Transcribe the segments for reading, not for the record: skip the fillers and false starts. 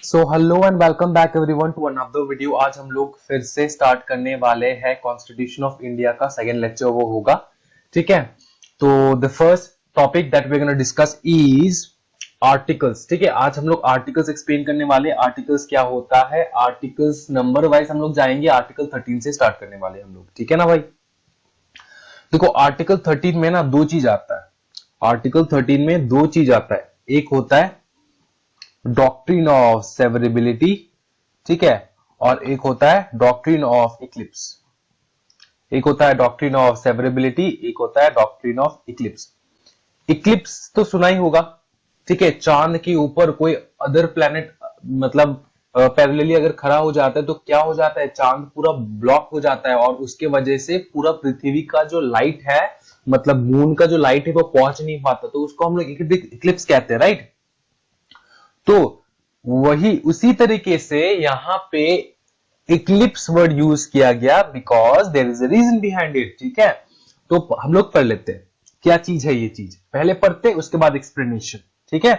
So hello and welcome back everyone to another video. आज हम लोग फिर से स्टार्ट करने वाले हैं कॉन्स्टिट्यूशन ऑफ इंडिया का सेकंड लेक्चर वो होगा। ठीक है, तो the first topic that we are gonna discuss is articles. ठीक है, आज हम लोग आर्टिकल्स एक्सप्लेन करने वाले। आर्टिकल्स क्या होता है, आर्टिकल्स नंबर वाइज हम लोग जाएंगे। आर्टिकल 13 से स्टार्ट करने वाले हम लोग। ठीक है ना भाई। देखो आर्टिकल 13 में ना दो चीज आता है। आर्टिकल 13 में दो चीज आता है। एक होता है डॉक्ट्रिन ऑफ सेवरेबिलिटी, ठीक है, और एक होता है डॉक्ट्रिन ऑफ इक्लिप्स। एक होता है डॉक्ट्रिन ऑफ सेवरेबिलिटी, एक होता है डॉक्ट्रिन ऑफ इक्लिप्स। इक्लिप्स तो सुना ही होगा। ठीक है, चांद के ऊपर कोई अदर प्लेनेट मतलब पैरेलली अगर खड़ा हो जाता है तो क्या हो जाता है, चांद पूरा ब्लॉक हो जाता है और उसके वजह से पूरा पृथ्वी का जो लाइट है, मतलब मून का जो लाइट है वो पहुंच नहीं पाता, तो उसको हम लोग इक्लिप्स कहते हैं, राइट। तो वही उसी तरीके से यहां पे इक्लिप्स वर्ड यूज किया गया because there is a reason behind it. ठीक है, तो हम लोग पढ़ लेते हैं क्या चीज है ये चीज, पहले पढ़ते हैं उसके बाद एक्सप्लेनेशन। ठीक है,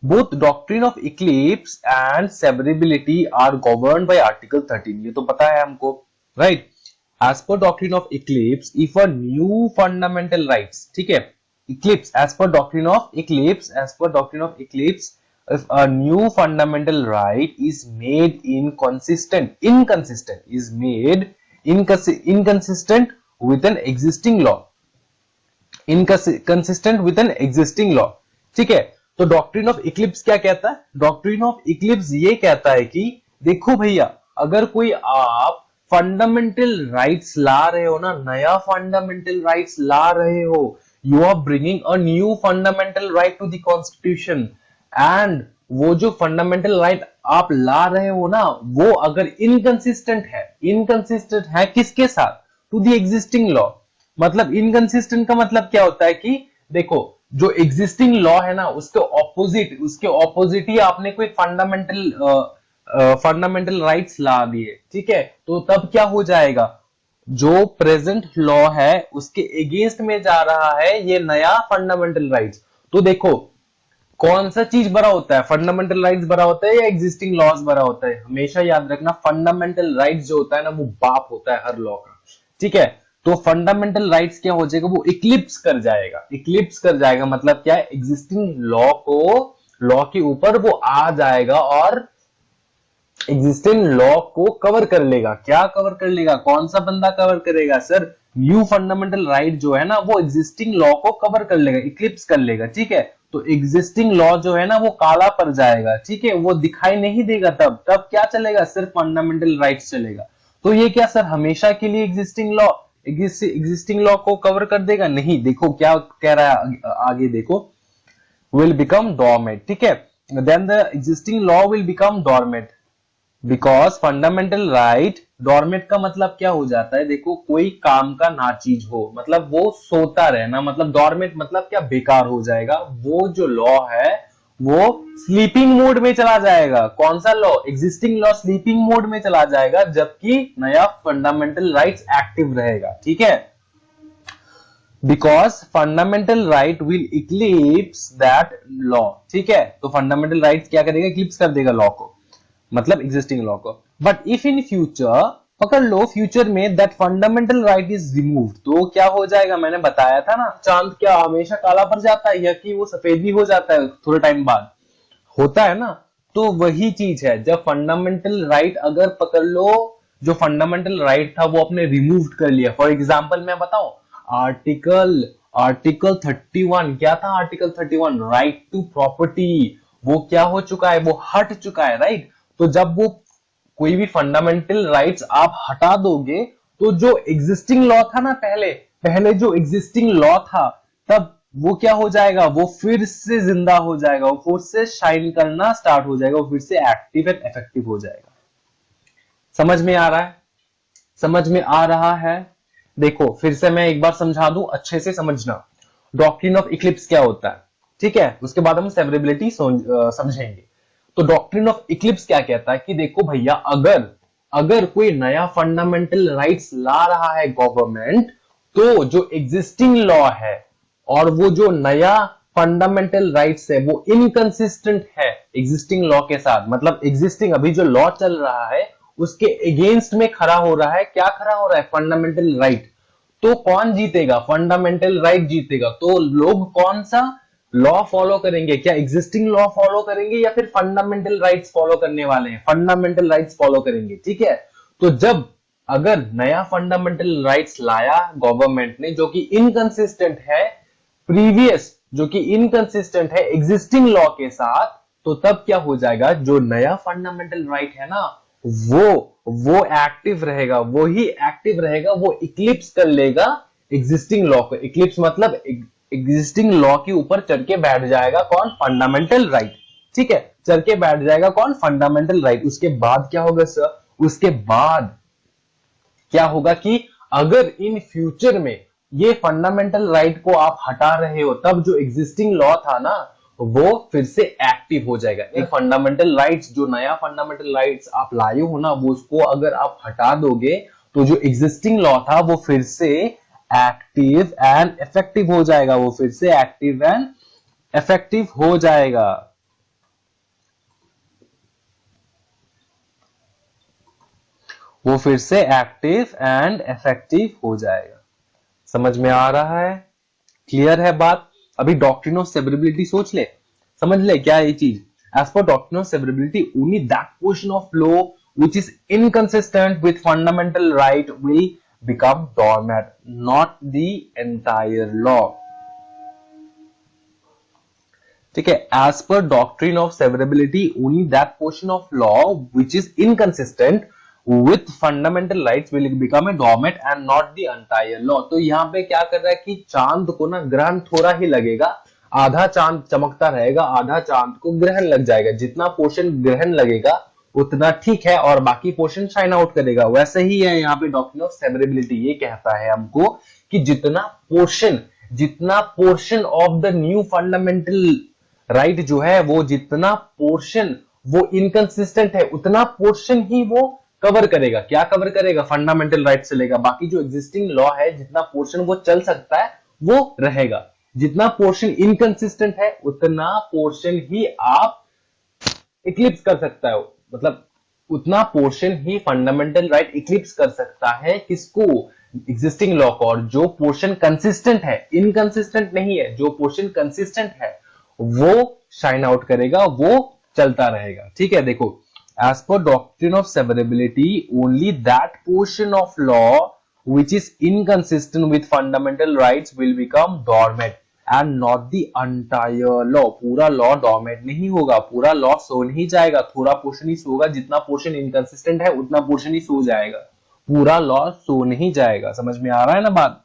both doctrine of eclipse and severability are governed by article 13। ये तो पता है हमको, राइट। As per doctrine of eclipse, if a new fundamental rights, ठीक है, eclipse as per doctrine of eclipse, as per doctrine of eclipse, if a new fundamental right is made inconsistent with an existing law, inconsistent with an existing law। ठीक है, तो doctrine of Eclipse क्या कहता है, doctrine of Eclipse ये कहता है कि देखो भैया, अगर कोई आप फंडामेंटल राइट्स ला रहे हो ना, नया फंडामेंटल राइट्स ला रहे हो, you are bringing a new fundamental right to the constitution, and वो जो फंडामेंटल राइट आप ला रहे हो ना, वो अगर इनकंसिस्टेंट है किसके साथ, टू द एग्जिस्टिंग लॉ। मतलब इनकंसिस्टेंट का मतलब क्या होता है कि देखो जो एग्जिस्टिंग लॉ है ना, उसके ऑपोजिट ही आपने कोई फंडामेंटल राइट्स ला दिए। ठीक है, तो तब क्या हो जाएगा, जो प्रेजेंट लॉ है उसके अगेंस्ट में जा रहा है ये नया फंडामेंटल राइट्स। तो देखो कौन सा चीज बड़ा होता है, फंडामेंटल राइट्स बड़ा होता है या एग्जिस्टिंग लॉज बड़ा होता है। हमेशा याद रखना, फंडामेंटल राइट्स जो होता है ना वो बाप होता है हर लॉ का। ठीक है, तो फंडामेंटल राइट्स क्या हो जाएगा, वो इक्लिप्स कर जाएगा। इक्लिप्स कर जाएगा मतलब क्या है, एग्जिस्टिंग लॉ के ऊपर वो आ जाएगा और एग्जिस्टिंग लॉ को कवर कर लेगा। क्या कवर कर लेगा, कौन सा बंदा कवर करेगा सर, न्यू फंडामेंटल राइट जो है ना वो एग्जिस्टिंग लॉ को कवर कर लेगा, इक्लिप्स कर लेगा। ठीक है, तो एग्जिस्टिंग लॉ जो है ना वो काला पड़ जाएगा। ठीक है, वो दिखाई नहीं देगा, तब क्या चलेगा, सिर्फ फंडामेंटल राइट्स चलेगा। तो ये क्या सर हमेशा के लिए एग्जिस्टिंग लॉ को कवर कर देगा, नहीं। देखो क्या कह रहा है आगे, देखो will become dormant। ठीक है, then the existing law will become dormant because fundamental right, dormant का मतलब क्या हो जाता है, देखो कोई काम का ना चीज हो, मतलब वो सोता रहना, मतलब डॉर्मेट मतलब क्या, बेकार हो जाएगा। वो जो लॉ है वो स्लीपिंग मोड में चला जाएगा। कौन सा law, existing law sleeping mode में चला जाएगा, जबकि नया फंडामेंटल राइट्स एक्टिव रहेगा। ठीक है, because fundamental right will Eclipse that law. ठीक है, तो फंडामेंटल राइट क्या करेगा, इक्लिप्स कर देगा लॉ को, मतलब एग्जिस्टिंग लॉ को। बट इफ इन फ्यूचर, पकड़ लो फ्यूचर में, that fundamental right is removed, तो क्या हो जाएगा, मैंने बताया था ना, चांद क्या हमेशा काला पड़ जाता है या कि वो सफेद भी हो जाता है थोड़े टाइम बाद, होता है ना। तो वही चीज है, जब फंडामेंटल राइट अगर पकड़ लो, जो फंडामेंटल राइट था वो आपने रिमूव कर लिया। फॉर एग्जाम्पल मैं बताऊं, आर्टिकल 31 क्या था, आर्टिकल 31 राइट टू प्रॉपर्टी, वो क्या हो चुका है, वो हट चुका है, राइट। तो जब वो कोई भी फंडामेंटल राइट्स आप हटा दोगे, तो जो एग्जिस्टिंग लॉ था ना, पहले जो एग्जिस्टिंग लॉ था, तब वो क्या हो जाएगा, वो फिर से जिंदा हो जाएगा, वो फिर से शाइन करना स्टार्ट हो जाएगा, वो फिर से एक्टिव एंड इफेक्टिव हो जाएगा। समझ में आ रहा है, समझ में आ रहा है। देखो फिर से मैं एक बार समझा दूं, अच्छे से समझना। डॉक्ट्रिन ऑफ इक्लिप्स क्या होता है, ठीक है, उसके बाद हम सेवरेबिलिटी समझेंगे। तो डॉक्ट्रिन ऑफ इक्लिप्स क्या कहता है कि देखो भैया, अगर कोई नया फंडामेंटल राइट्स ला रहा है गवर्नमेंट, तो जो एग्जिस्टिंग लॉ है और वो जो नया फंडामेंटल राइट्स है वो इनकंसिस्टेंट है एग्जिस्टिंग लॉ के साथ, मतलब एग्जिस्टिंग अभी जो लॉ चल रहा है उसके अगेंस्ट में खड़ा हो रहा है, क्या खड़ा हो रहा है, फंडामेंटल राइट। तो कौन जीतेगा, फंडामेंटल राइट जीतेगा। तो लोग कौन सा लॉ फॉलो करेंगे, क्या एग्जिस्टिंग लॉ फॉलो करेंगे या फिर फंडामेंटल राइट्स फॉलो करने वाले हैं, फंडामेंटल राइट्स फॉलो करेंगे, ठीक है। तो जब अगर नया फंडामेंटल राइट्स लाया गवर्नमेंट ने जो कि इनकंसिस्टेंट है प्रीवियस, जो कि इनकंसिस्टेंट है एग्जिस्टिंग लॉ के साथ, तो तब क्या हो जाएगा, जो नया फंडामेंटल राइट है ना वो एक्टिव रहेगा, वो ही एक्टिव रहेगा, वो इक्लिप्स कर लेगा एग्जिस्टिंग लॉ को। इक्लिप्स मतलब एग्जिस्टिंग लॉ के ऊपर चढ़ के बैठ जाएगा कौन, फंडामेंटल राइट, ठीक है, चढ़ के बैठ जाएगा कौन, फंडामेंटल राइट। उसके बाद क्या होगा सर, उसके बाद क्या होगा कि अगर इन फ्यूचर में ये फंडामेंटल राइट को आप हटा रहे हो, तब जो एग्जिस्टिंग लॉ था ना वो फिर से एक्टिव हो जाएगा। एक फंडामेंटल राइट्स, जो नया फंडामेंटल राइट्स आप लाए हो ना, वो उसको अगर आप हटा दोगे तो जो एग्जिस्टिंग लॉ था वो फिर से एक्टिव एंड इफेक्टिव हो जाएगा, वो फिर से एक्टिव एंड इफेक्टिव हो जाएगा। वो फिर से एक्टिव एंड इफेक्टिव हो जाएगा। समझ में आ रहा है, क्लियर है बात। अभी डॉक्ट्रिन ऑफ सेवरेबिलिटी सोच ले, समझ ले क्या है ये चीज। As per doctrine of severability only that portion of law which is inconsistent with fundamental right will become dormant, not the entire law, ठीक है। As per doctrine of severability only that portion of law which is inconsistent with fundamental rights will become a doormat and not the entire law। तो यहाँ पे क्या कर रहा है कि चांद को ना ग्रहण थोड़ा ही लगेगा, आधा चांद चमकता रहेगा, आधा चांद को ग्रहण लग जाएगा। जितना पोर्शन ग्रहण लगेगा उतना ठीक है और बाकी पोर्शन शाइन आउट करेगा। वैसे ही है यहाँ पे डॉक्ट्रिन ऑफ सेवरेबिलिटी ये कहता है हमको कि जितना portion of the new fundamental right जो है, वो जितना पोर्शन वो इनकंसिस्टेंट है उतना पोर्शन ही वो कवर करेगा। क्या कवर करेगा, फंडामेंटल राइट चलेगा, बाकी जो एग्जिस्टिंग लॉ है जितना पोर्शन वो चल सकता है वो रहेगा। जितना पोर्शन इनकंसिस्टेंट है उतना पोर्शन ही आप इक्लिप्स कर सकता है, मतलब उतना पोर्शन ही फंडामेंटल राइट इक्लिप्स कर सकता है किसको, एग्जिस्टिंग लॉ को। और जो पोर्शन कंसिस्टेंट है, इनकंसिस्टेंट नहीं है, जो पोर्शन कंसिस्टेंट है वो शाइन आउट करेगा, वो चलता रहेगा, ठीक है। देखो as per doctrine of severability only that portion of law which is inconsistent with fundamental rights will become dormant and not the entire law। पूरा लॉ डॉर्मेट नहीं होगा, पूरा लॉ सो नहीं जाएगा, थोड़ा पोर्शन ही सोगा। जितना पोर्शन इनकंसिस्टेंट है उतना पोर्शन ही सो जाएगा, पूरा लॉ सो नहीं जाएगा। समझ में आ रहा है ना बात।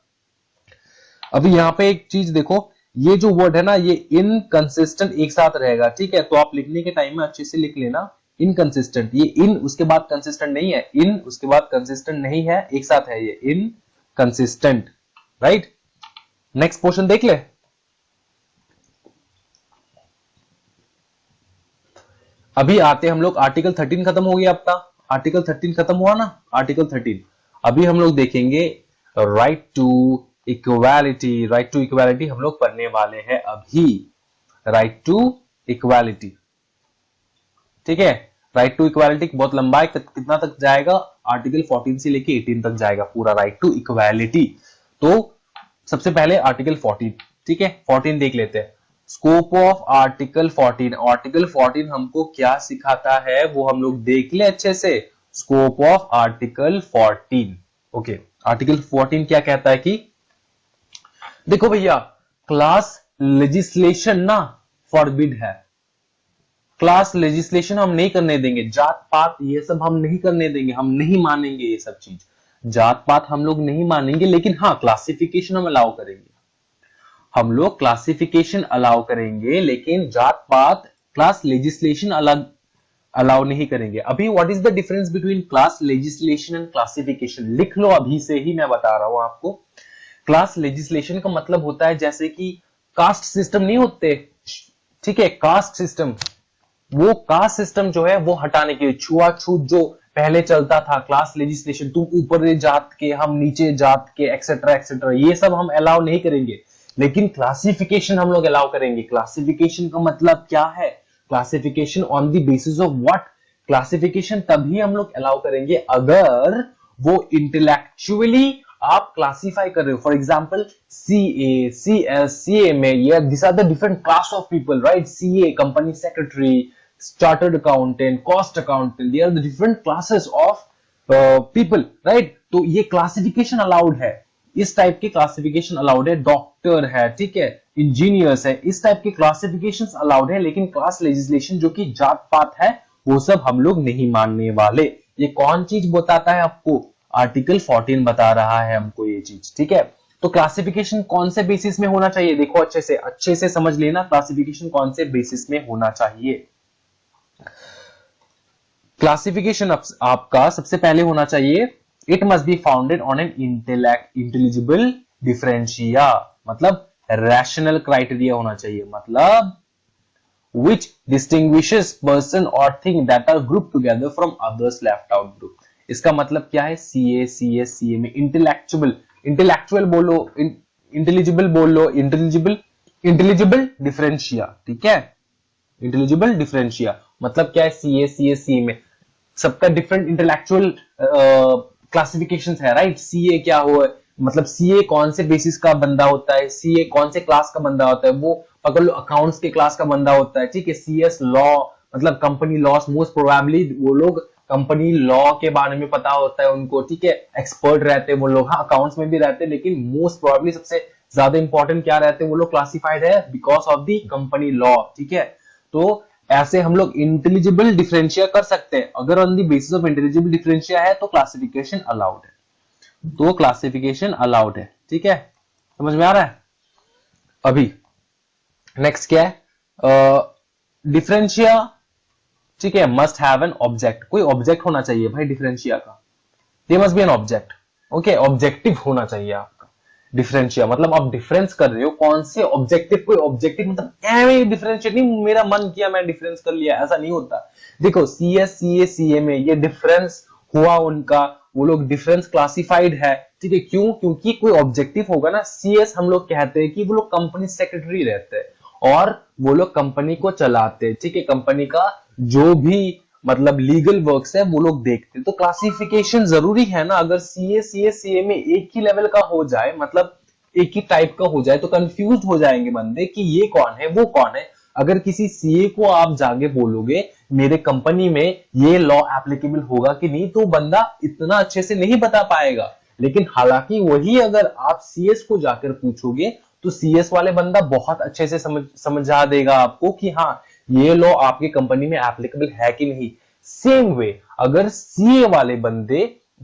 अभी यहाँ पे एक चीज देखो, ये जो वर्ड है ना ये इनकंसिस्टेंट एक साथ रहेगा, ठीक है। तो आप लिखने के टाइम में अच्छे से लिख लेना इनकंसिस्टेंट, ये इन उसके बाद कंसिस्टेंट नहीं है, इन उसके बाद कंसिस्टेंट नहीं है, एक साथ है ये इनकंसिस्टेंट, राइट। नेक्स्ट पोर्शन देख ले। अभी आते हम लोग आर्टिकल 13 खत्म हो गया आपका, आर्टिकल 13 खत्म हुआ ना, आर्टिकल 13। अभी हम लोग देखेंगे right to equality. Right to equality हम लोग पढ़ने वाले हैं अभी, राइट टू इक्वालिटी, ठीक है। राइट टू इक्वालिटी बहुत लंबा है, कितना तक जाएगा, आर्टिकल 14 से लेके 18 तक जाएगा पूरा राइट टू इक्वालिटी। तो सबसे पहले आर्टिकल 14, ठीक है, 14 देख लेते हैं। Scope of article 14। आर्टिकल 14 हमको क्या सिखाता है वो हम लोग देख ले अच्छे से। Scope of article 14, okay. Article 14 क्या कहता है कि देखो भैया, क्लास लेजिस्लेशन ना फॉरबिड है, क्लास लेजिस्लेशन हम नहीं करने देंगे, जात पात ये सब हम नहीं करने देंगे, हम नहीं मानेंगे ये सब चीज, जात पात हम लोग नहीं मानेंगे। लेकिन हाँ, क्लासिफिकेशन हम अलाउ करेंगे, हम लोग क्लासिफिकेशन अलाउ करेंगे, लेकिन जात पात क्लास लेजिस्लेशन अलग अलाउ नहीं करेंगे। अभी what is the difference between class legislation and classification, लिख लो अभी से ही, मैं बता रहा हूं आपको। क्लास लेजिस्लेशन का मतलब होता है जैसे कि कास्ट सिस्टम नहीं होते, ठीक है, कास्ट सिस्टम, वो कास्ट सिस्टम जो है वो हटाने के लिए, छुआछूत जो पहले चलता था, क्लास लेजिस्लेशन, तुम ऊपर जात के हम नीचे जात के एक्सेट्रा एक्सेट्रा, ये सब हम अलाउ नहीं करेंगे। लेकिन क्लासिफिकेशन हम लोग अलाउ करेंगे। क्लासिफिकेशन का मतलब क्या है? Classification on the basis of what? Classification तभी हम लोग अलाउ करेंगे अगर वो इंटेलेक्चुअली आप क्लासिफाई कर रहे हो। For example CA, CS, CMA, ये this are the different class of people, right? CA company secretary, chartered accountant, cost accountant, they are the different classes of people, right? तो ये क्लासिफिकेशन अलाउड है, इस type के classification allowed है। Doctor है, ठीक है, इंजीनियर्स है, इस टाइप के क्लासिफिकेशंस अलाउड है। लेकिन क्लास लेजिस्लेशन जो कि जात पात है वो सब हम लोग नहीं मानने वाले। ये कौन चीज बताता है आपको? आर्टिकल 14 बता रहा है हमको ये चीज, ठीक है। तो क्लासिफिकेशन कौन से बेसिस में होना चाहिए? देखो अच्छे से समझ लेना, क्लासिफिकेशन कौन से बेसिस में होना चाहिए। क्लासिफिकेशन आपका सबसे पहले होना चाहिए, it must be founded on an intelligible differentia, मतलब रैशनल क्राइटेरिया होना चाहिए, मतलब which distinguishes person or thing that are grouped together from others left out group। इसका मतलब क्या है? CA, CS, CA में इंटेलेक्चुअल बोलो, इंटेलिजिबल बोलो, इंटेलिजिबल डिफरेंशिया, ठीक है। इंटेलिजिबल डिफरेंशिया मतलब क्या है? CA, CS, CA में सबका डिफरेंट इंटेलेक्चुअल क्लासिफिकेशन है, राइट? CA क्या हुआ, मतलब CA कौन से बेसिस का बंदा होता है, CA कौन से क्लास का बंदा होता है, वो पकड़ लो अकाउंट्स के क्लास का बंदा होता है, ठीक है। CS लॉ मतलब कंपनी लॉस, मोस्ट प्रोबेबली वो लोग कंपनी लॉ के बारे में पता होता है उनको, ठीक है, एक्सपर्ट रहते हैं वो लोग। हाँ, अकाउंट्स में भी रहते हैं, लेकिन मोस्ट प्रोबेबली सबसे ज्यादा इंपॉर्टेंट क्या रहते हैं वो लोग? क्लासिफाइड है because of the company law, ठीक है। तो ऐसे हम लोग इंटेलिजिबल डिफरेंशिया कर सकते हैं। अगर on the basis of intelligible differentia है तो क्लासिफिकेशन अलाउड है, तो क्लासिफिकेशन अलाउड है, ठीक है। समझ में आ रहा है? अभी नेक्स्ट क्या है? डिफरेंशिया, ठीक है, मस्ट हैव एन ऑब्जेक्ट। कोई ऑब्जेक्ट होना चाहिए भाई डिफरेंशिया का, they must be an object, okay. Objective होना चाहिए आपका डिफरेंशिया, मतलब आप डिफरेंस कर रहे हो कौन से ऑब्जेक्टिव। कोई ऑब्जेक्टिव मतलब डिफरेंशिएट नहीं, मेरा मन किया मैं डिफरेंस कर लिया, ऐसा नहीं होता। देखो CS, CA, CA में ये डिफरेंस हुआ उनका, वो लोग डिफरेंस क्लासिफाइड है, ठीक है। क्यों? क्योंकि कोई ऑब्जेक्टिव होगा ना। CS हम लोग कहते हैं कि वो लोग कंपनी सेक्रेटरी रहते हैं और वो लोग कंपनी को चलाते हैं, ठीक है। कंपनी का जो भी मतलब लीगल वर्क्स है वो लोग देखते हैं। तो क्लासिफिकेशन जरूरी है ना। अगर CA, CA, CA में एक ही लेवल का हो जाए, मतलब एक ही टाइप का हो जाए, तो कंफ्यूज हो जाएंगे बंदे कि ये कौन है वो कौन है। अगर किसी CA को आप जाके बोलोगे मेरे कंपनी में ये लॉ एप्लीकेबल होगा कि नहीं, तो बंदा इतना अच्छे से नहीं बता पाएगा। लेकिन हालांकि वही अगर आप CS को जाकर पूछोगे तो CS वाले बंदा बहुत अच्छे से समझा देगा आपको कि हाँ ये लॉ आपकी कंपनी में एप्लीकेबल है कि नहीं। सेम वे अगर CA वाले बंदे,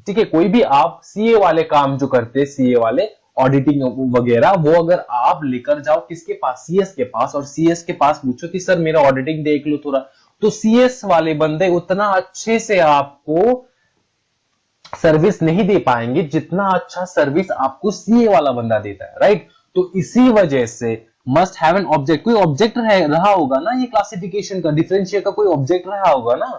ठीक है, कोई भी आप CA वाले काम जो करते हैं, CA वाले ऑडिटिंग वगैरह, वो अगर आप लेकर जाओ किसके पास? CS के पास, और CS के पास पूछो कि सर मेरा ऑडिटिंग देख लो थोड़ा, तो CS वाले बंदे उतना अच्छे से आपको सर्विस नहीं दे पाएंगे जितना अच्छा सर्विस आपको CA वाला बंदा देता है, राइट? तो इसी वजह से मस्ट हैव एन ऑब्जेक्ट। कोई ऑब्जेक्ट रहा होगा ना, ये क्लासिफिकेशन का, डिफरेंशिएट का कोई ऑब्जेक्ट रहा होगा ना।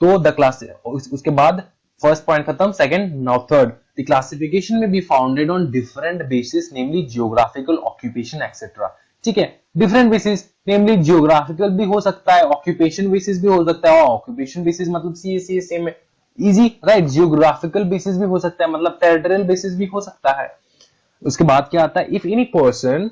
तो द क्लास, उसके बाद फर्स्ट पॉइंट खत्म। Second, now third, the classification में be founded on different basis, namely geographical, occupation etcetera, ठीक है। डिफरेंट बेसिस, नेमली जियोग्राफिकल भी हो सकता है, ऑक्यूपेशन बेसिस भी हो सकता है। ऑक्यूपेशन बेसिस मतलब CA, सेम है, इजी, राइट। जियोग्राफिकल बेसिस भी हो सकता है, मतलब टेरिटोरियल बेसिस भी हो सकता है। उसके बाद क्या आता है? If any person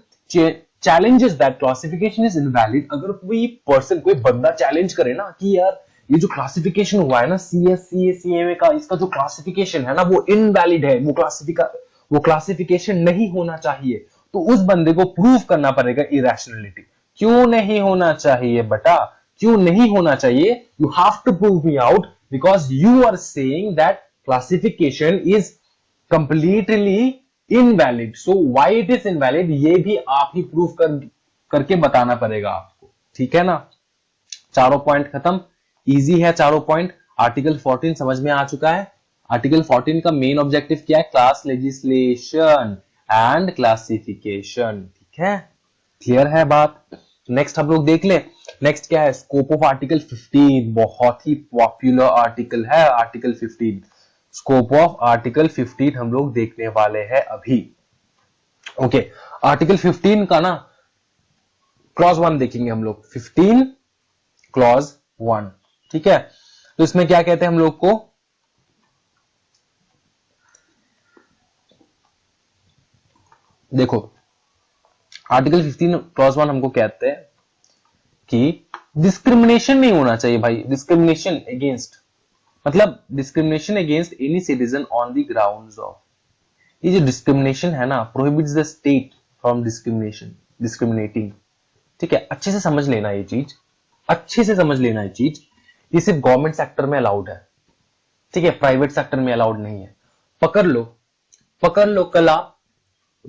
challenges that classification is invalid, अगर कोई पर्सन, कोई बंदा चैलेंज करे ना कि यार ये जो क्लासिफिकेशन हुआ है ना CS, CA, CMA का, इसका जो क्लासिफिकेशन है ना वो इनवैलिड है, वो क्लासिफिकेशन नहीं होना चाहिए, तो उस बंदे को प्रूव करना पड़ेगा इरेशनलिटी। क्यों नहीं होना चाहिए बेटा? क्यों नहीं होना चाहिए? You have to prove me out, because you are saying that classification is completely invalid. So why it is invalid, ये भी आप ही प्रूफ करके बताना पड़ेगा आपको, ठीक है ना। चारों पॉइंट खत्म, इजी है चारों पॉइंट। आर्टिकल 14 समझ में आ चुका है। आर्टिकल 14 का मेन ऑब्जेक्टिव क्या है? क्लास लेजिस्लेशन एंड क्लासिफिकेशन, ठीक है, क्लियर है बात। नेक्स्ट हम लोग देख ले, नेक्स्ट क्या है? स्कोप ऑफ आर्टिकल 15, बहुत ही पॉपुलर आर्टिकल है आर्टिकल 15। स्कोप ऑफ आर्टिकल 15 हम लोग देखने वाले हैं अभी। ओके, आर्टिकल 15 का ना क्लॉज 1 देखेंगे हम लोग। 15 क्लॉज 1, ठीक है। तो इसमें क्या कहते हैं हम लोग को, देखो आर्टिकल 15 क्लॉज 1 हमको कहते हैं कि डिस्क्रिमिनेशन नहीं होना चाहिए भाई। डिस्क्रिमिनेशन अगेंस्ट, मतलब discrimination against any citizen on the grounds of, ये जो डिस्क्रिमिनेशन है ना, prohibits the state from discriminating, ठीक है। अच्छे से समझ लेना ये चीज, अच्छे से समझ लेना ये चीज। ये सिर्फ गवर्नमेंट सेक्टर में अलाउड है, ठीक है, प्राइवेट सेक्टर में अलाउड नहीं है। पकड़ लो, पकड़ लो,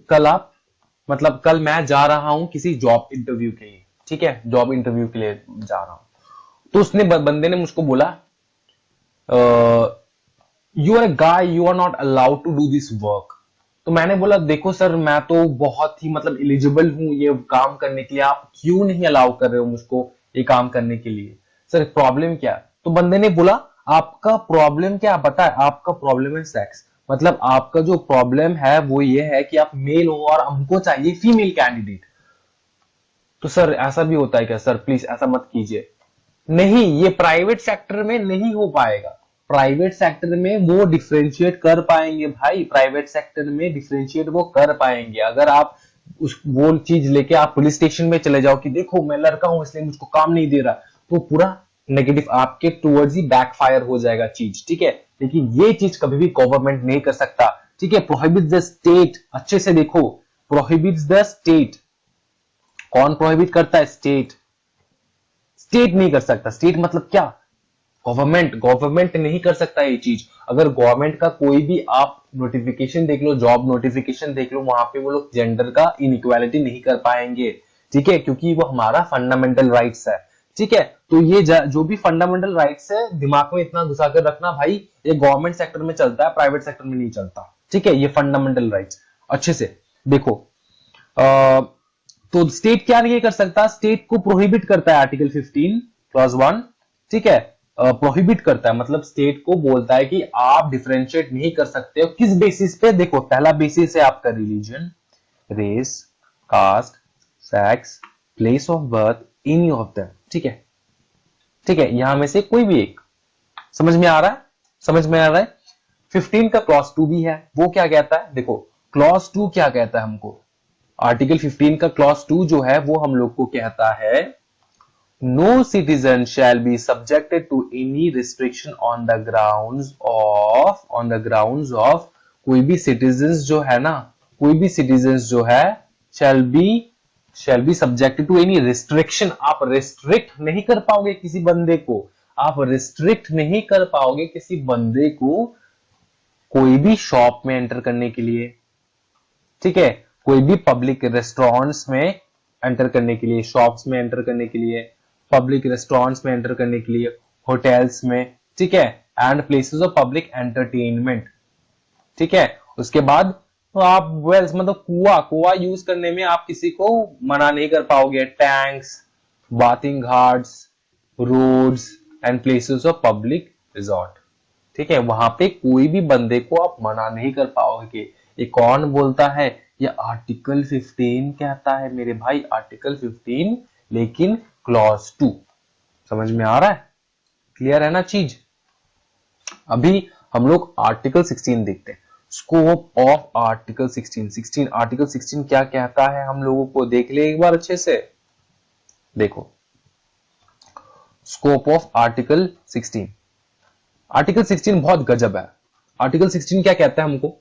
कल आप मतलब कल मैं जा रहा हूं किसी जॉब इंटरव्यू के लिए, ठीक है, जॉब इंटरव्यू के लिए जा रहा हूं। तो उसने बंदे ने मुझको बोला you are a guy, you are not allowed to do this work. तो मैंने बोला देखो सर, मैं तो बहुत ही मतलब एलिजिबल हूं ये काम करने के लिए, आप क्यों नहीं अलाउ कर रहे हो मुझको ये काम करने के लिए? सर प्रॉब्लम क्या? तो बंदे ने बोला आपका प्रॉब्लम क्या पता है? आपका प्रॉब्लम है सेक्स। मतलब आपका जो प्रॉब्लम है वो ये है कि आप मेल हो और हमको चाहिए फीमेल कैंडिडेट। तो सर ऐसा भी होता है क्या? सर प्लीज ऐसा मत कीजिए। नहीं, ये प्राइवेट सेक्टर में नहीं हो पाएगा। प्राइवेट सेक्टर में वो डिफरेंशिएट कर पाएंगे भाई, प्राइवेट सेक्टर में डिफरेंशिएट वो कर पाएंगे। अगर आप उस वो चीज लेके आप पुलिस स्टेशन में चले जाओ कि देखो मैं लड़का हूं इसलिए मुझको काम नहीं दे रहा, तो पूरा नेगेटिव आपके टुवर्ड्स ही बैकफायर हो जाएगा चीज, ठीक है। लेकिन ये चीज कभी भी गवर्नमेंट नहीं कर सकता, ठीक है। प्रोहिबिट द स्टेट, अच्छे से देखो, प्रोहिबिट्स द स्टेट। कौन प्रोहिबिट करता है? स्टेट। स्टेट नहीं कर सकता। स्टेट मतलब क्या? गवर्नमेंट। गवर्नमेंट नहीं कर सकता ये चीज। अगर गवर्नमेंट का कोई भी आप नोटिफिकेशन देख लो, जॉब नोटिफिकेशन देख लो, वहां पे वो लोग जेंडर का इनइक्वालिटी नहीं कर पाएंगे, ठीक है, क्योंकि वो हमारा फंडामेंटल राइट्स है, ठीक है। तो ये जो भी फंडामेंटल राइट्स है दिमाग में इतना घुसा कर रखना भाई, ये गवर्नमेंट सेक्टर में चलता है, प्राइवेट सेक्टर में नहीं चलता, ठीक है। ये फंडामेंटल राइट्स अच्छे से देखो। तो स्टेट क्या नहीं कर सकता? स्टेट को प्रोहिबिट करता है आर्टिकल 15 क्लॉज 1, ठीक है। प्रोहिबिट करता है मतलब स्टेट को बोलता है कि आप डिफरेंशिएट नहीं कर सकते हो। किस बेसिस पे? देखो पहला बेसिस है आपका religion, race, caste, sex, place of birth, any of them, ठीक है, ठीक है, यहां में से कोई भी एक। समझ में आ रहा है? समझ में आ रहा है? 15 का क्लॉज 2 भी है, वो क्या कहता है? देखो क्लॉज 2 क्या कहता है हमको, आर्टिकल 15 का क्लॉज 2 जो है वो हम लोग को कहता है no citizen shall be subjected to any restriction on the grounds of, कोई भी सिटीजन जो है ना, कोई भी सिटीजन जो है shall be subjected to any restriction. आप रिस्ट्रिक्ट नहीं कर पाओगे किसी बंदे को, आप रिस्ट्रिक्ट नहीं कर पाओगे किसी बंदे को कोई भी शॉप में एंटर करने के लिए, ठीक है, कोई भी पब्लिक रेस्टोरेंट्स में एंटर करने के लिए, शॉप्स में एंटर करने के लिए, पब्लिक रेस्टोरेंट्स में एंटर करने के लिए, होटल्स में, ठीक है, and places of public entertainment, ठीक है। उसके बाद तो आप वेल्स मतलब कुआ यूज करने में आप किसी को मना नहीं कर पाओगे। Tanks, bathing ghats, roads and places of public resort, ठीक है, वहां पे कोई भी बंदे को आप मना नहीं कर पाओगे। ये कौन बोलता है? ये आर्टिकल 15 कहता है मेरे भाई, आर्टिकल 15 लेकिन क्लॉज 2। समझ में आ रहा है? क्लियर है ना चीज? अभी हम लोग आर्टिकल 16 देखते हैं। Scope of article 16। आर्टिकल 16 क्या कहता है हम लोगों को देख ले एक बार अच्छे से। देखो स्कोप ऑफ आर्टिकल 16। आर्टिकल 16 बहुत गजब है। आर्टिकल 16 क्या कहता है हमको?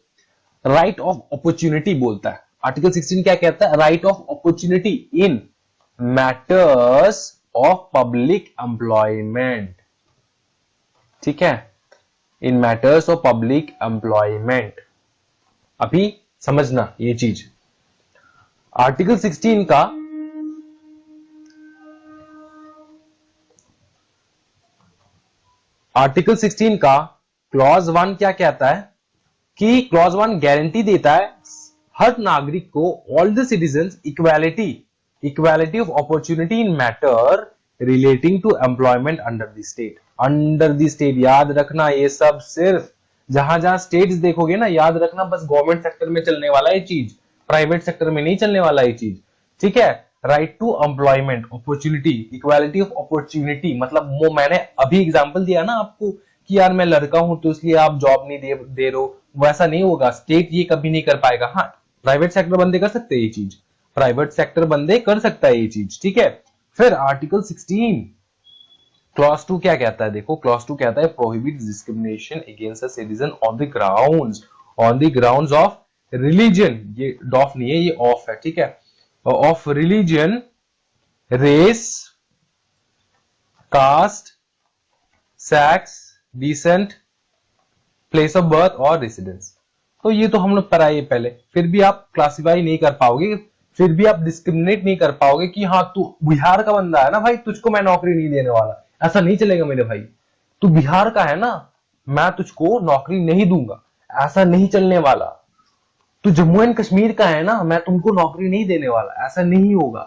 राइट ऑफ अपॉर्चुनिटी बोलता है। आर्टिकल 16 क्या कहता है? Right of opportunity in matters of public employment, ठीक है, इन मैटर्स ऑफ पब्लिक एम्प्लॉयमेंट। अभी समझना ये चीज, आर्टिकल 16 का क्लॉज 1 क्या कहता है कि क्लॉज 1 गारंटी देता है हर नागरिक को, all the citizens, equality of opportunity in matter relating to employment under the state. Under the state याद रखना, ये सब सिर्फ जहां जहां स्टेट्स देखोगे ना, याद रखना बस गवर्नमेंट सेक्टर में चलने वाला है चीज, प्राइवेट सेक्टर में नहीं चलने वाला ये चीज, ठीक है। Right to employment, opportunity, equality of opportunity, मतलब वो मैंने अभी एग्जांपल दिया ना आपको कि यार मैं लड़का हूं तो इसलिए आप जॉब नहीं दे रहे हो, वैसा नहीं होगा, स्टेट ये कभी नहीं कर पाएगा। हाँ, प्राइवेट सेक्टर बंदे कर सकते हैं ये चीज, प्राइवेट सेक्टर बंदे कर सकता है ये चीज, ठीक है। फिर आर्टिकल 16 क्लॉज 2 क्या कहता है, देखो क्लॉज 2 कहता है prohibits discrimination against a citizen on the grounds of religion, ये डॉफ नहीं है, ये ऑफ है, ठीक है, of religion, race, caste, sex, descent, place of birth और रेसिडेंस। तो ये तो हम लोग पढ़ाए ये पहले, फिर भी आप क्लासिफाई नहीं कर पाओगे, फिर भी आप डिस्क्रिमिनेट नहीं कर पाओगे कि हाँ तू बिहार का बंदा है ना भाई, तुझको मैं नौकरी नहीं देने वाला, ऐसा नहीं चलेगा मेरे भाई। तू बिहार का है ना, मैं तुझको नौकरी नहीं दूंगा, ऐसा नहीं चलने वाला। तू जम्मू एंड कश्मीर का है ना, मैं तुमको नौकरी नहीं देने वाला, ऐसा नहीं होगा,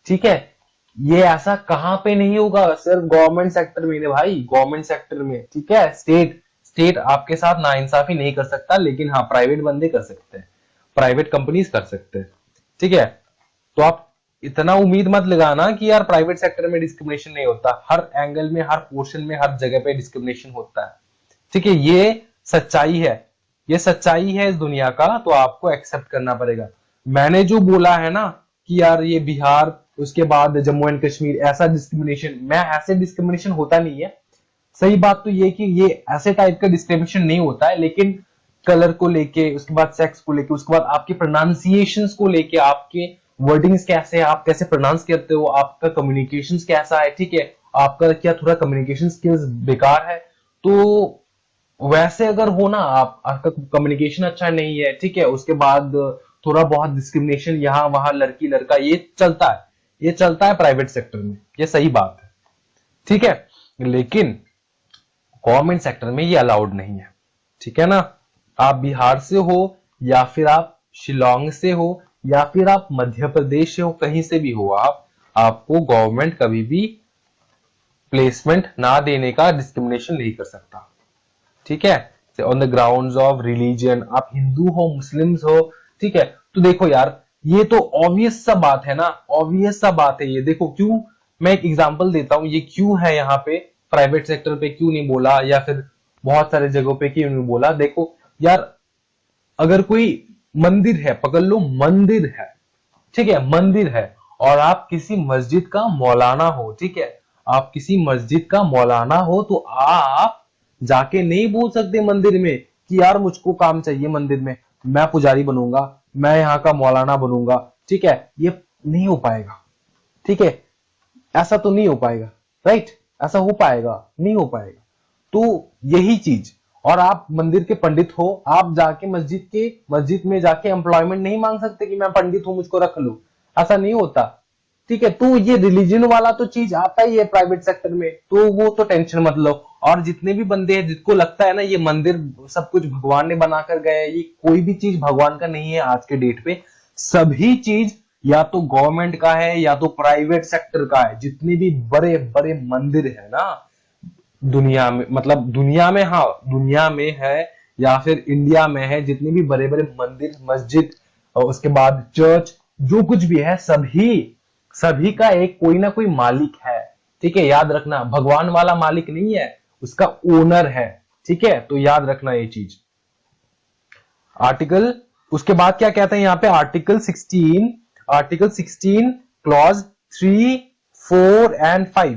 ठीक है। ये ऐसा कहां पे नहीं होगा, सिर्फ गवर्नमेंट सेक्टर में भाई, गवर्नमेंट सेक्टर में, ठीक है। स्टेट आपके साथ नाइंसाफी नहीं कर सकता, लेकिन हाँ प्राइवेट बंदे कर सकते हैं, प्राइवेट कंपनीज कर सकते हैं, ठीक है। तो आप इतना उम्मीद मत लगाना कि यार प्राइवेट सेक्टर में डिस्क्रिमिनेशन नहीं होता, हर एंगल में, हर पोर्शन में, हर जगह पे डिस्क्रिमिनेशन होता है, ठीक है। ये सच्चाई है, ये सच्चाई है इस दुनिया का, तो आपको एक्सेप्ट करना पड़ेगा। मैंने जो बोला है ना कि यार ये बिहार, उसके बाद जम्मू एंड कश्मीर, ऐसा डिस्क्रिमिनेशन, मैं ऐसे डिस्क्रिमिनेशन होता नहीं है। सही बात तो ये कि ये ऐसे टाइप का डिस्क्रिमिनेशन नहीं होता है, लेकिन कलर को लेके, उसके बाद सेक्स को लेके, उसके बाद आपके प्रोनाउंसिएशंस को लेके, आपके वर्डिंग्स कैसे है, आप कैसे प्रोनाउंस करते हो, आपका कम्युनिकेशंस कैसा है, ठीक है, आपका क्या थोड़ा कम्युनिकेशन स्किल्स बेकार है, तो वैसे अगर हो ना, आपका कम्युनिकेशन अच्छा नहीं है, ठीक है, उसके बाद थोड़ा बहुत डिस्क्रिमिनेशन यहाँ वहां, लड़की लड़का, ये चलता है, ये चलता है प्राइवेट सेक्टर में, ये सही बात है, ठीक है। लेकिन गवर्नमेंट सेक्टर में ये अलाउड नहीं है, ठीक है ना। आप बिहार से हो, या फिर आप शिलोंग से हो, या फिर आप मध्य प्रदेश से हो, कहीं से भी हो आप, आपको गवर्नमेंट कभी भी प्लेसमेंट ना देने का डिस्क्रिमिनेशन नहीं कर सकता, ठीक है। On the grounds of religion, आप हिंदू हो, मुस्लिम्स हो, ठीक है। तो देखो यार, ये तो ऑब्वियस सा बात है ना, ऑब्वियस सा बात है ये। देखो क्यों, मैं एक एग्जांपल देता हूं, ये क्यों है यहाँ पे प्राइवेट सेक्टर पे क्यों नहीं बोला, या फिर बहुत सारे जगहों पे क्यों नहीं बोला। देखो यार, अगर कोई मंदिर है, पकड़ लो मंदिर है, ठीक है, मंदिर है, और आप किसी मस्जिद का मौलाना हो, ठीक है, आप किसी मस्जिद का मौलाना हो, तो आप जाके नहीं बोल सकते मंदिर में कि यार मुझको काम चाहिए मंदिर में, मैं पुजारी बनूंगा, मैं यहाँ का मौलाना बनूंगा, ठीक है। ये नहीं हो पाएगा, ठीक है, ऐसा तो नहीं हो पाएगा, राइट, ऐसा हो पाएगा, नहीं हो पाएगा। तो यही चीज, और आप मंदिर के पंडित हो, आप जाके मस्जिद में जाके एम्प्लॉयमेंट नहीं मांग सकते कि मैं पंडित हूं मुझको रख लो, ऐसा नहीं होता, ठीक है। तो ये रिलीजन वाला तो चीज आता ही है प्राइवेट सेक्टर में, तो वो तो टेंशन मत लो। और जितने भी बंदे हैं जिसको लगता है ना ये मंदिर सब कुछ भगवान ने बनाकर गए, ये कोई भी चीज भगवान का नहीं है आज के डेट पे, सभी चीज या तो गवर्नमेंट का है या तो प्राइवेट सेक्टर का है। जितने भी बड़े बड़े मंदिर है ना दुनिया में, मतलब दुनिया में, हाँ दुनिया में है या फिर इंडिया में है, जितने भी बड़े बड़े मंदिर, मस्जिद और उसके बाद चर्च, जो कुछ भी है, सभी का एक कोई ना कोई मालिक है, ठीक है। याद रखना, भगवान वाला मालिक नहीं है, उसका ओनर है, ठीक है। तो याद रखना ये चीज। आर्टिकल, उसके बाद क्या कहते हैं यहाँ पे, article 16 clause 3, 4 and 5।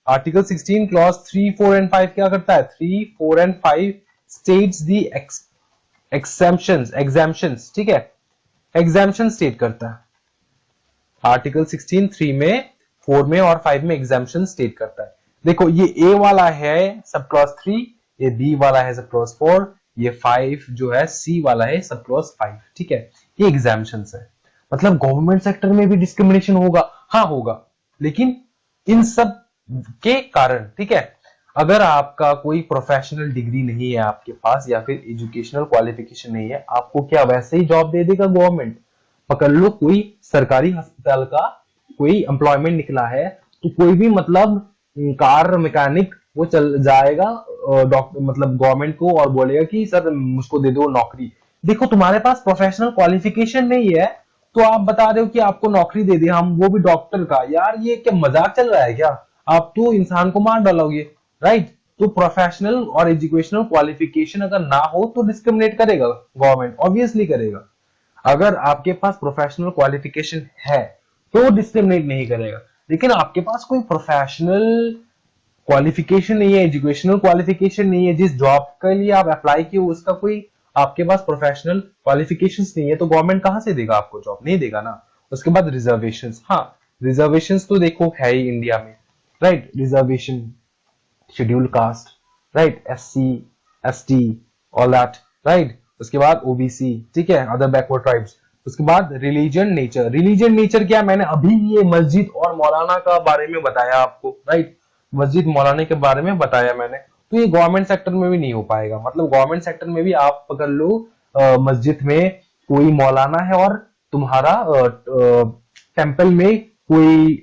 Article 16 clause 3, 4 and 5 क्या करता है, 3, 4 एंड 5 स्टेट्स दी एग्जाम्पशंस, ठीक है, एग्जाम्पशन स्टेट करता है। आर्टिकल 16 3 में, 4 में और 5 में एग्जाम्पशन स्टेट करता है। देखो ये ए वाला है सब क्लॉज 3, ये बी वाला है सब क्लॉज 4, ये 5 जो है सी वाला है सब क्लॉज 5, ठीक है। ये एग्जाम्पशंस है, मतलब गवर्नमेंट सेक्टर में भी डिस्क्रिमिनेशन होगा, हाँ होगा, लेकिन इन सब के कारण, ठीक है। अगर आपका कोई प्रोफेशनल डिग्री नहीं है आपके पास, या फिर एजुकेशनल क्वालिफिकेशन नहीं है, आपको क्या वैसे ही जॉब दे देगा गवर्नमेंट। पकड़ लो कोई सरकारी अस्पताल का कोई एम्प्लॉयमेंट निकला है, तो कोई भी मतलब कार मैकेनिक वो चल जाएगा डॉक्टर, मतलब गवर्नमेंट को, और बोलेगा कि सर मुझको दे दो नौकरी, देखो तुम्हारे पास प्रोफेशनल क्वालिफिकेशन नहीं है तो आप बता रहे हो कि आपको नौकरी दे दे हम, वो भी डॉक्टर का। यार ये क्या मजाक चल रहा है क्या? आप तो इंसान को मार डालोगे, राइट? तो प्रोफेशनल और एजुकेशनल क्वालिफिकेशन अगर ना हो तो डिस्क्रिमिनेट करेगा गवर्नमेंट, ऑब्वियसली करेगा। अगर आपके पास प्रोफेशनल क्वालिफिकेशन है तो डिस्क्रिमिनेट नहीं करेगा, लेकिन आपके पास कोई प्रोफेशनल क्वालिफिकेशन नहीं है, एजुकेशनल क्वालिफिकेशन नहीं है, जिस जॉब के लिए आप अप्लाई किए उसका कोई आपके पास प्रोफेशनल क्वालिफिकेशंस नहीं है, तो गवर्नमेंट कहां से देगा आपको जॉब? नहीं देगा ना। उसके बाद रिजर्वेशंस, हाँ रिजर्वेशंस तो देखो है ही इंडिया में, right? Reservation, schedule caste, right? SC, ST, all that, right? उसके बाद ओबीसी, ठीक है, अदर बैकवर्ड ट्राइब्स। उसके बाद रिलीजन नेचर। रिलीजन नेचर क्या? मैंने अभी ये मस्जिद और मौलाना का बारे में बताया आपको, राइट? मस्जिद मौलाना के बारे में बताया मैंने। तो ये गवर्नमेंट सेक्टर में भी नहीं हो पाएगा। मतलब गवर्नमेंट सेक्टर में भी आप पकड़ लो मस्जिद में कोई मौलाना है और तुम्हारा टेंपल में कोई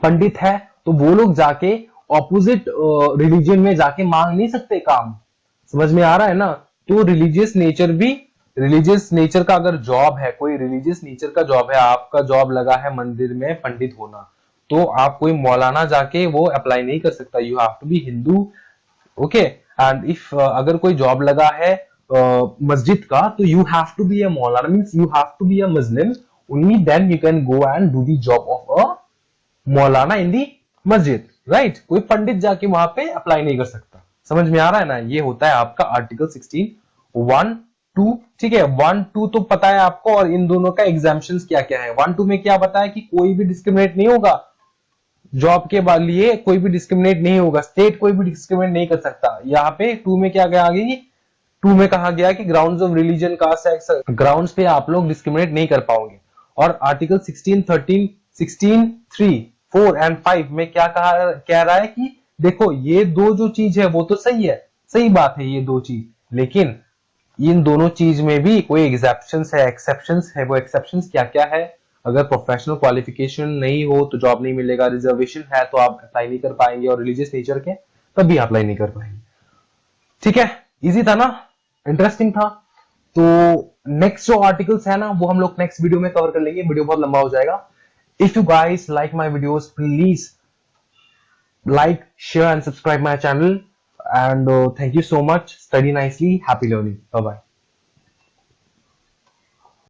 पंडित है, तो वो लोग जाके ऑपोजिट रिलीजन में जाके मांग नहीं सकते काम। समझ में आ रहा है ना? तो रिलीजियस नेचर भी, रिलीजियस नेचर का अगर जॉब है, कोई रिलीजियस नेचर का जॉब है, आपका जॉब लगा है मंदिर में पंडित होना, तो आप कोई मौलाना जाके वो अप्लाई नहीं कर सकता। You have to be Hindu, okay? And if अगर कोई जॉब लगा है मस्जिद का, तो you have to be a maulana, means you have to be a Muslim, only then you can go and do the job of a maulana in दी मस्जिद, right? कोई पंडित जाके वहां पे अप्लाई नहीं कर सकता। समझ में आ रहा है ना? ये होता है आपका आर्टिकल 16 1 2, ठीक है? 1 2 तो पता है आपको, और इन दोनों का एग्जाम्पशंस क्या क्या है। 1 2 में क्या बताया कि कोई भी डिस्क्रिमिनेट नहीं होगा जॉब के लिए, कोई भी डिस्क्रिमिनेट नहीं होगा, स्टेट कोई भी डिस्क्रिमिनेट नहीं कर सकता। यहाँ पे 2 में क्या गया आगे? 2 में कहा गया कि grounds of religion, caste, grounds पे आप लोग डिस्क्रिमिनेट नहीं कर पाओगे। और आर्टिकल 16 13 16 3 4 एंड 5 में क्या कह रहा है कि देखो ये दो जो चीज है वो तो सही है, सही बात है ये दो चीज, लेकिन इन दोनों चीज में भी कोई एक्सेप्शंस है, एक्सेप्शंस है। वो एक्सेप्शंस क्या क्या है? अगर प्रोफेशनल क्वालिफिकेशन नहीं हो तो जॉब नहीं मिलेगा, रिजर्वेशन है तो आप अप्लाई नहीं कर पाएंगे, और रिलीजियस नेचर के तब भी अप्लाई नहीं कर पाएंगे। ठीक है, इजी था ना? इंटरेस्टिंग था। तो नेक्स्ट जो आर्टिकल्स है ना वो हम लोग नेक्स्ट वीडियो में कवर कर लेंगे, वीडियो बहुत लंबा हो जाएगा। If you guys like my videos, please like, share and subscribe my channel, and thank you so much. Study nicely. Happy learning. Bye bye.